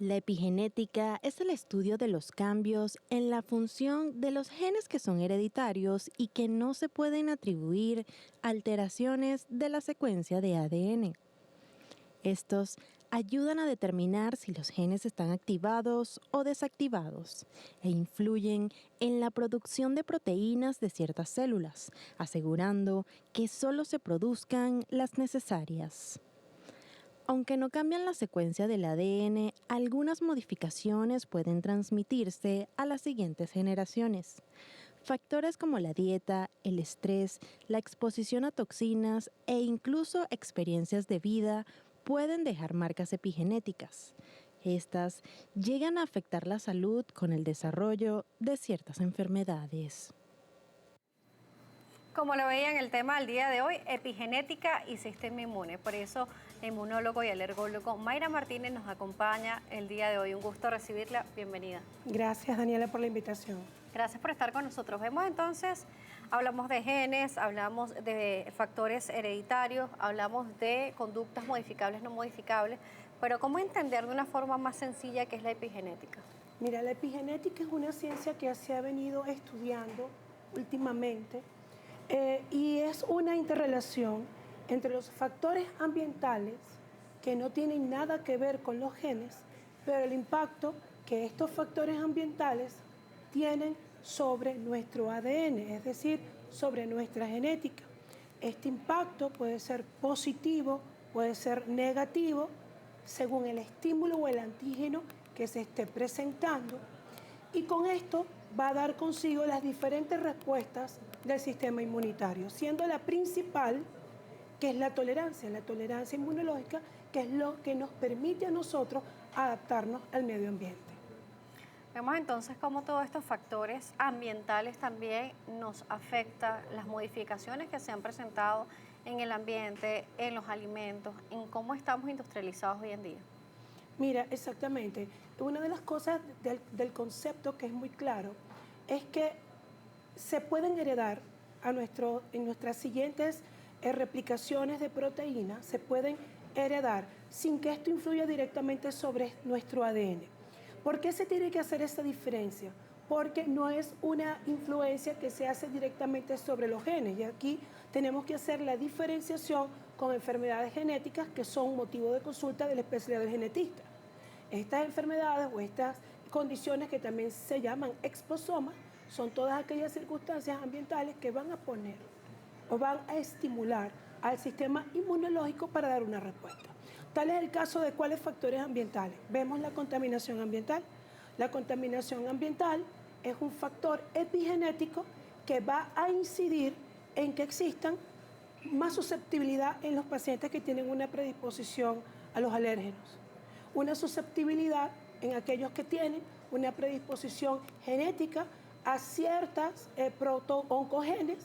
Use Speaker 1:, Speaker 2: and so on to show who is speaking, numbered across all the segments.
Speaker 1: La epigenética es el estudio de los cambios en la función de los genes que son hereditarios y que no se pueden atribuir a alteraciones de la secuencia de ADN. Estos ayudan a determinar si los genes están activados o desactivados e influyen en la producción de proteínas de ciertas células, asegurando que solo se produzcan las necesarias. Aunque no cambian la secuencia del ADN, algunas modificaciones pueden transmitirse a las siguientes generaciones. Factores como la dieta, el estrés, la exposición a toxinas e incluso experiencias de vida pueden dejar marcas epigenéticas. Estas llegan a afectar la salud con el desarrollo de ciertas enfermedades.
Speaker 2: Como lo veía en el tema del día de hoy, epigenética y sistema inmune. Por eso, el inmunólogo y alergólogo Mayra Martínez nos acompaña el día de hoy. Un gusto recibirla. Bienvenida.
Speaker 3: Gracias, Daniela, por la invitación.
Speaker 2: Gracias por estar con nosotros. Vemos entonces, hablamos de genes, hablamos de factores hereditarios, hablamos de conductas modificables, no modificables, pero ¿cómo entender de una forma más sencilla qué es la epigenética?
Speaker 3: Mira, la epigenética es una ciencia que se ha venido estudiando últimamente y es una interrelación entre los factores ambientales que no tienen nada que ver con los genes, pero el impacto que estos factores ambientales tienen sobre nuestro ADN, es decir, sobre nuestra genética. Este impacto puede ser positivo, puede ser negativo, según el estímulo o el antígeno que se esté presentando. Y con esto va a dar consigo las diferentes respuestas del sistema inmunitario, siendo la principal, que es la tolerancia inmunológica, que es lo que nos permite a nosotros adaptarnos al medio ambiente.
Speaker 2: Vemos entonces cómo todos estos factores ambientales también nos afectan, las modificaciones que se han presentado en el ambiente, en los alimentos, en cómo estamos industrializados hoy en día.
Speaker 3: Mira, exactamente. Una de las cosas del concepto que es muy claro es que se pueden heredar en nuestras siguientes replicaciones de proteínas, se pueden heredar sin que esto influya directamente sobre nuestro ADN. ¿Por qué se tiene que hacer esa diferencia? Porque no es una influencia que se hace directamente sobre los genes. Y aquí tenemos que hacer la diferenciación con enfermedades genéticas que son motivo de consulta del especialista del genetista. Estas enfermedades o estas condiciones que también se llaman exposomas son todas aquellas circunstancias ambientales que van a poner o van a estimular al sistema inmunológico para dar una respuesta. Tal es el caso de cuáles factores ambientales. Vemos la contaminación ambiental. La contaminación ambiental es un factor epigenético que va a incidir en que existan más susceptibilidad en los pacientes que tienen una predisposición a los alérgenos, una susceptibilidad en aquellos que tienen una predisposición genética a ciertas proto-oncogenes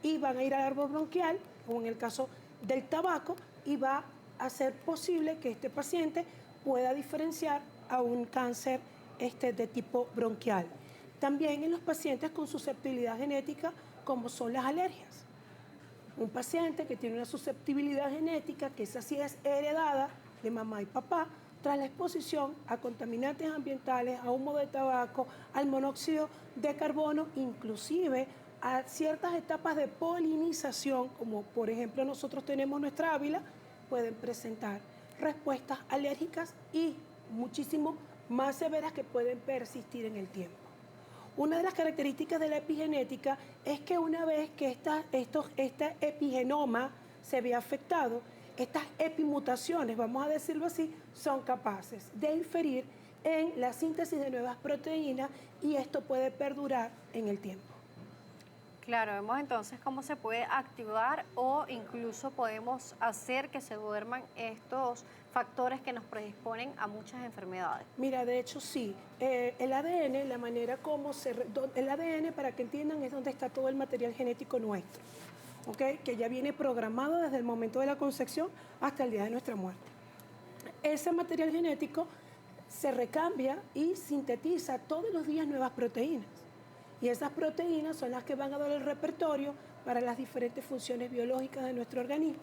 Speaker 3: y van a ir al árbol bronquial, como en el caso del tabaco, y va a ser posible que este paciente pueda diferenciar a un cáncer de tipo bronquial. También en los pacientes con susceptibilidad genética, como son las alergias. Un paciente que tiene una susceptibilidad genética, que esa sí es heredada de mamá y papá, tras la exposición a contaminantes ambientales, a humo de tabaco, al monóxido de carbono, inclusive a ciertas etapas de polinización, como por ejemplo nosotros tenemos nuestra Ávila, pueden presentar respuestas alérgicas y muchísimo más severas que pueden persistir en el tiempo. Una de las características de la epigenética es que una vez que este epigenoma se ve afectado, estas epimutaciones, vamos a decirlo así, son capaces de inferir en la síntesis de nuevas proteínas y esto puede perdurar en el tiempo.
Speaker 2: Claro, vemos entonces cómo se puede activar o incluso podemos hacer que se duerman estos factores que nos predisponen a muchas enfermedades.
Speaker 3: Mira, de hecho sí, el ADN, la manera como el ADN, para que entiendan, es donde está todo el material genético nuestro, ¿okay? Que ya viene programado desde el momento de la concepción hasta el día de nuestra muerte. Ese material genético se recambia y sintetiza todos los días nuevas proteínas. Y esas proteínas son las que van a dar el repertorio para las diferentes funciones biológicas de nuestro organismo.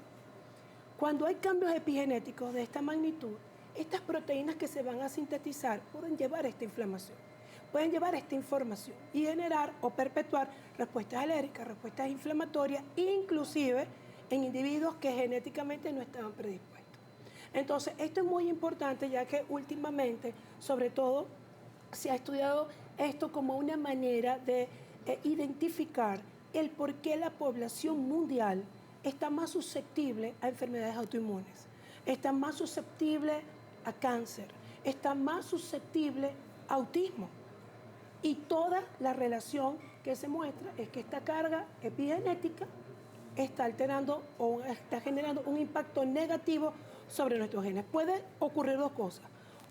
Speaker 3: Cuando hay cambios epigenéticos de esta magnitud, estas proteínas que se van a sintetizar pueden llevar esta inflamación, pueden llevar esta información y generar o perpetuar respuestas alérgicas, respuestas inflamatorias, inclusive en individuos que genéticamente no estaban predispuestos. Entonces, esto es muy importante ya que últimamente, sobre todo, se ha estudiado esto como una manera de identificar el por qué la población mundial está más susceptible a enfermedades autoinmunes, está más susceptible a cáncer, está más susceptible a autismo. Y toda la relación que se muestra es que esta carga epigenética está alterando o está generando un impacto negativo sobre nuestros genes. Puede ocurrir dos cosas,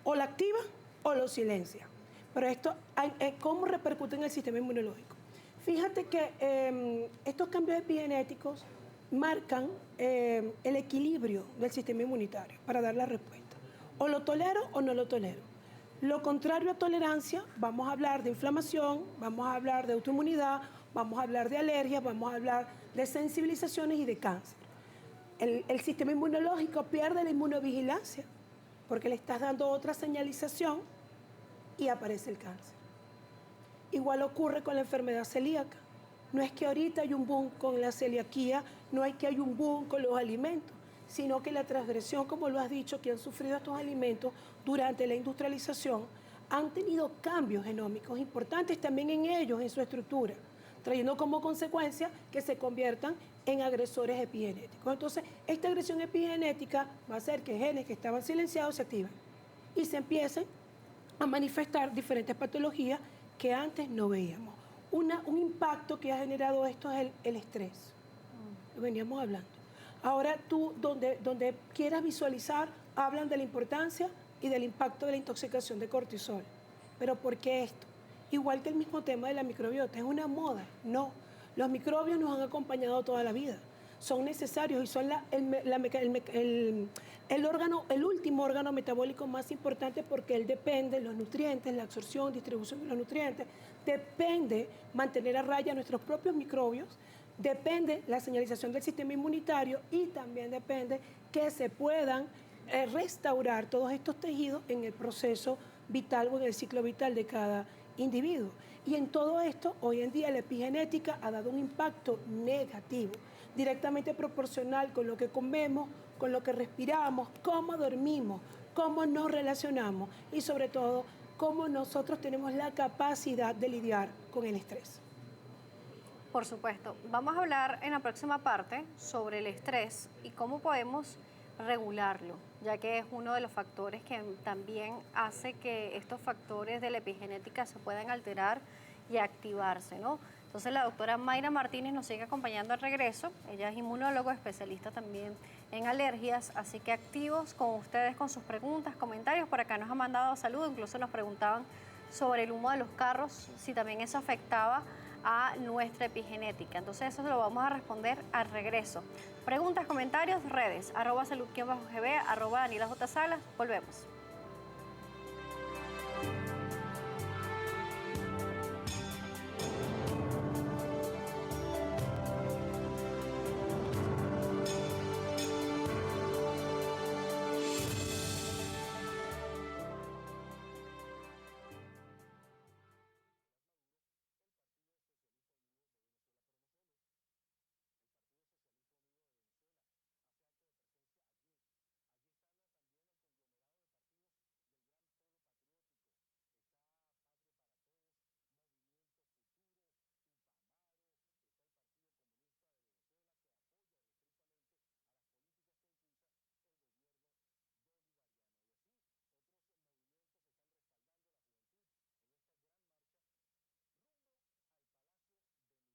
Speaker 3: o la activa o lo silencia. Pero esto, ¿cómo repercute en el sistema inmunológico? Fíjate que estos cambios epigenéticos marcan el equilibrio del sistema inmunitario para dar la respuesta. O lo tolero o no lo tolero. Lo contrario a tolerancia, vamos a hablar de inflamación, vamos a hablar de autoinmunidad, vamos a hablar de alergias, vamos a hablar de sensibilizaciones y de cáncer. El sistema inmunológico pierde la inmunovigilancia porque le estás dando otra señalización y aparece el cáncer. Igual ocurre con la enfermedad celíaca. No es que ahorita hay un boom con la celiaquía, no es que hay un boom con los alimentos, sino que la transgresión, como lo has dicho, que han sufrido estos alimentos durante la industrialización, han tenido cambios genómicos importantes también en ellos, en su estructura, trayendo como consecuencia que se conviertan en agresores epigenéticos. Entonces, esta agresión epigenética va a hacer que genes que estaban silenciados se activen y se empiecen a manifestar diferentes patologías que antes no veíamos. Un impacto que ha generado esto es el estrés. Lo veníamos hablando. Ahora tú, donde quieras visualizar, hablan de la importancia y del impacto de la intoxicación de cortisol. ¿Pero por qué esto? Igual que el mismo tema de la microbiota, ¿es una moda? No. Los microbios nos han acompañado toda la vida. Son necesarios y son el último órgano metabólico más importante porque él depende de los nutrientes, la absorción, distribución de los nutrientes, depende mantener a raya nuestros propios microbios, depende la señalización del sistema inmunitario y también depende que se puedan restaurar todos estos tejidos en el proceso vital o en el ciclo vital de cada individuo. Y en todo esto, hoy en día la epigenética ha dado un impacto negativo, directamente proporcional con lo que comemos, con lo que respiramos, cómo dormimos, cómo nos relacionamos y sobre todo cómo nosotros tenemos la capacidad de lidiar con el estrés.
Speaker 2: Por supuesto. Vamos a hablar en la próxima parte sobre el estrés y cómo podemos regularlo, ya que es uno de los factores que también hace que estos factores de la epigenética se puedan alterar y activarse, ¿no? Entonces la doctora Mayra Martínez nos sigue acompañando al regreso. Ella es inmunólogo, especialista también en alergias, así que activos con ustedes con sus preguntas, comentarios. Por acá nos han mandado saludos, incluso nos preguntaban sobre el humo de los carros, si también eso afectaba a nuestra epigenética. Entonces eso lo vamos a responder al regreso. Preguntas, comentarios, redes, @salud_gb, @DanielaJSalas. Volvemos.